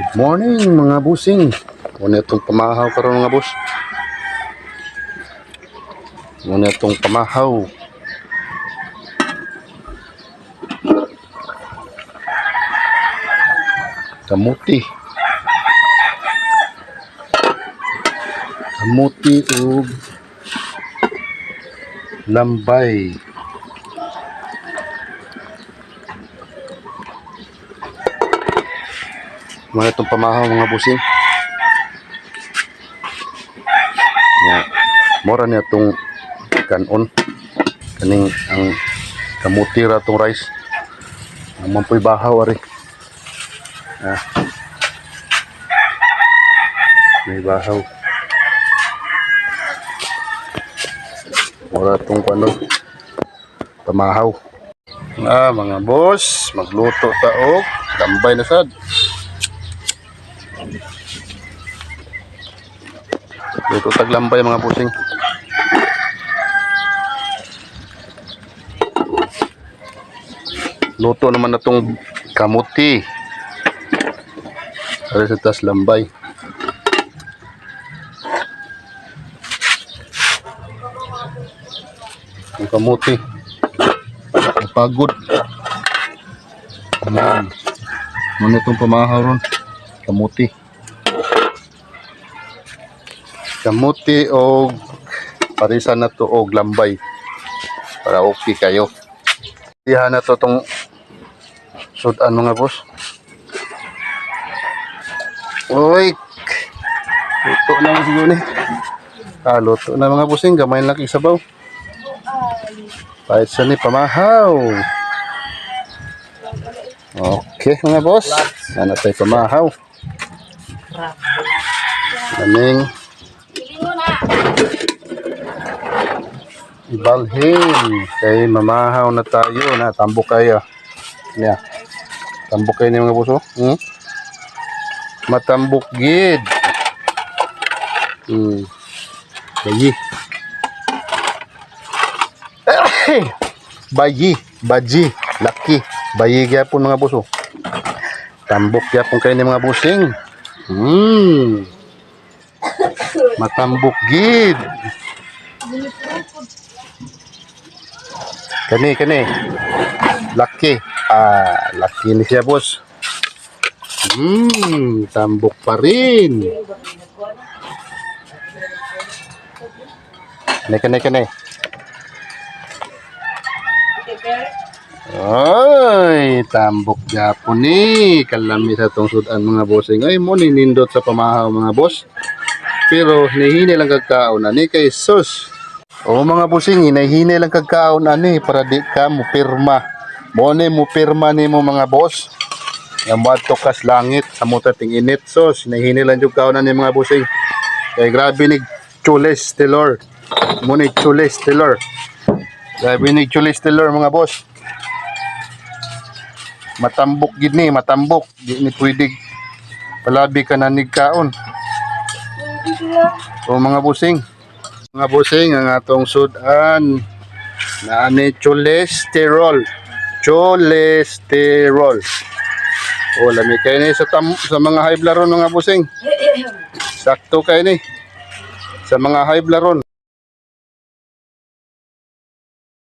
Good morning mga busing. Muna itong pamahaw karon mga boss. Muna itong pamahaw. Kamuti. Kamuti ug lambay. Muna itong pamahaw mga busing. Mura niya itong kanon. Kaning ang kamuti ra itong rice. Naman po'y bahaw ari. May bahaw. Mura itong kanon. Pamahaw. Mga boss, magluto taog. Lambay na sad. Luto taglambay mga busing. Luto naman na itong kamuti. Para sa tas lambay. Ang kamuti. Pagod. Muna itong pamahaw ron. Kamuti. Kamuti o parisan na to o lambay para okay kayo. Iha na to tong sudan mga boss. Uy, luto na siguro ni. Luto na mga bossing, gamay lang isabaw. Kahit sa ni pamahaw. Okay mga boss, ano tayo pamahaw. Daming ibalhin kay mamahaw na tayo na tambok kaya niya tambok kayo ni mga buso matambok gid bayi baji laki bayi gyapon mga buso tambok gyapon kayo ni mga busing matambok gid kani laki laki ni siya boss. Tambok pa rin kani ay tambok gyapon ni kalami sa tong sudan mga bossing ay mo ninindot sa pamahaw mga boss pero hinihinay lang kagkaon ani kay sus. O mga busing, hinahinay lang kagkaon ani para di ka mo pirma. Mone mo pirma ni mo mga boss. Yang bato kas langit sa mutating init. So, hinahinay lang yung kaon ani mga busing. Kaya grabe ni Chules Taylor. Mone Chules Taylor. Grabe ni Chules Taylor mga boss. Matambok gid ni, matambok. Di ni pwede palabi ka na nigkaon. O mga busing. Mga busing, ang atong sudan na ani cholesterol. Cholesterol. O lami kayo ni sa mga high blood ron mga busing. Sakto kayo ni sa mga high blood ron.